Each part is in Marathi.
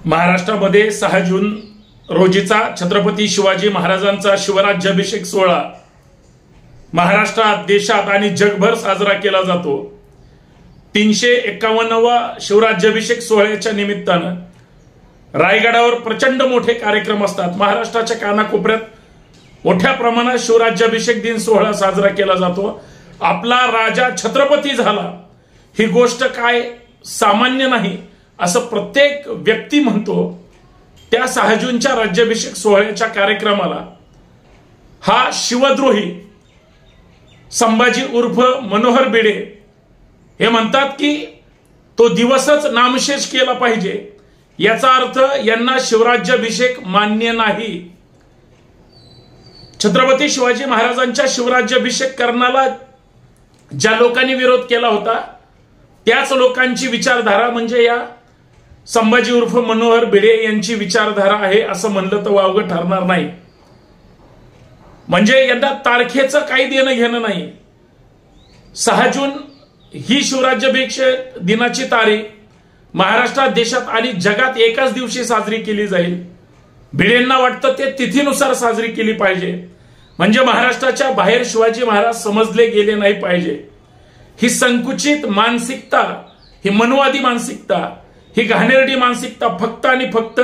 महाराष्ट्रामध्ये 6 जून रोजीचा छत्रपती शिवाजी महाराजांचा शिवराज्याभिषेक सोहळा महाराष्ट्रात, देशात आणि जगभर साजरा केला जातो। 351वा शिवराज्याभिषेक सोहळ्याच्या निमित्तानं रायगडावर प्रचंड मोठे कार्यक्रम असतात। महाराष्ट्राच्या कानाकोपऱ्यात मोठ्या प्रमाणात शिवराज्याभिषेक दिन सोहळा साजरा केला जातो। आपला राजा छत्रपती झाला ही गोष्ट काय सामान्य नाही असं प्रत्येक व्यक्ती म्हणतो। त्या 6 जूनच्या राज्याभिषेक सोहळ्याच्या कार्यक्रमाला हा शिवद्रोही संभाजी उर्फ मनोहर भिडे हे म्हणतात की तो दिवसच नामशेष केला पाहिजे, याचा अर्थ यांना शिवराज्याभिषेक मान्य नाही। छत्रपती शिवाजी महाराजांच्या शिवराज्याभिषेक करण्याला ज्या लोकांनी विरोध केला होता त्याच लोकांची विचारधारा म्हणजे या संभाजी उर्फ मनोहर भिडे यांची विचारधारा आहे असं म्हणलं तर वावगं ठरणार नाही। म्हणजे यंदा तारखेचं काही देणं घेणं नाही। 6 जून ही शिवराज्याभिषेक दिनाची तारीख महाराष्ट्रात, देशात आणि जगात एकाच दिवशी साजरी केली जाईल। भिडेंना वाटतं ते तिथीनुसार साजरी केली पाहिजे, म्हणजे महाराष्ट्राच्या बाहेर शिवाजी महाराज समजले गेले नाही पाहिजे। ही संकुचित मानसिकता, ही मनवादी मानसिकता, ही घाणेरडी मानसिकता फक्त आणि फक्त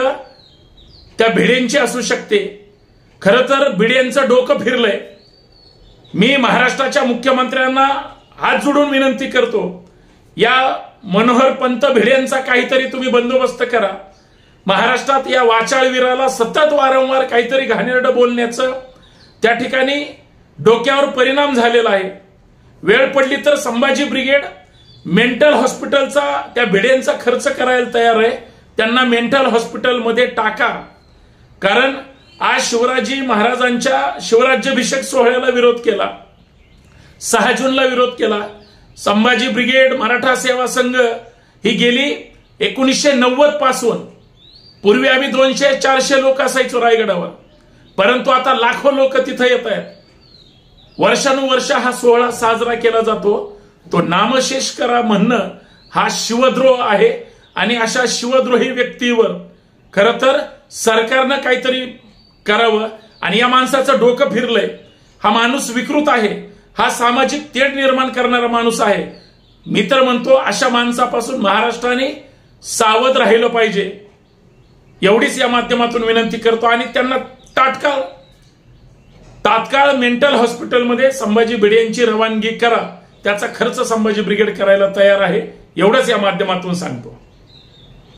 त्या भिडेंची असू शकते। खरं तर भिडेंचं डोकं फिरलंय। मी महाराष्ट्राच्या मुख्यमंत्र्यांना हात जोडून विनंती करतो, या मनोहर पंत भिडेंचा काहीतरी तुम्ही बंदोबस्त करा। महाराष्ट्रात या वाचाळवीराला सतत वारंवार काहीतरी घाणेरडं बोलण्याचं त्या ठिकाणी डोक्यावर परिणाम झालेला आहे। वेळ पडली तर संभाजी ब्रिगेड मेंटल हॉस्पिटलचा त्या भिडेंचा खर्च करायला तयार आहे। त्यांना मेंटल हॉस्पिटलमध्ये टाका, कारण आज शिवाजी महाराजांच्या शिवराज्याभिषेक सोहळ्याला विरोध केला, 6 जूनला विरोध केला। संभाजी ब्रिगेड, मराठा सेवा संघ ही गेली 1990 पासून, पूर्वी आम्ही 200-400 लोक असायचो रायगडावर, परंतु आता लाखो लोक तिथे येत आहेत। वर्षानुवर्ष हा सोहळा साजरा केला जातो। तो नामशेष करा म्हणणं हा शिवद्रोह आहे आणि अशा शिवद्रोही व्यक्तीवर खरं तर सरकारनं काहीतरी करावं। आणि या माणसाचं डोकं फिरलंय, हा माणूस विकृत आहे, हा सामाजिक तेढ निर्माण करणारा माणूस आहे। मी तर म्हणतो अशा माणसापासून महाराष्ट्राने सावध राहिलं पाहिजे, एवढीच या माध्यमातून विनंती करतो। आणि त्यांना तात्काळ मेंटल हॉस्पिटलमध्ये संभाजी भिडे यांची रवानगी करा, त्याचा खर्च संभाजी ब्रिगेड करायला तयार आहे, एवढंच या माध्यमातून सांगतो।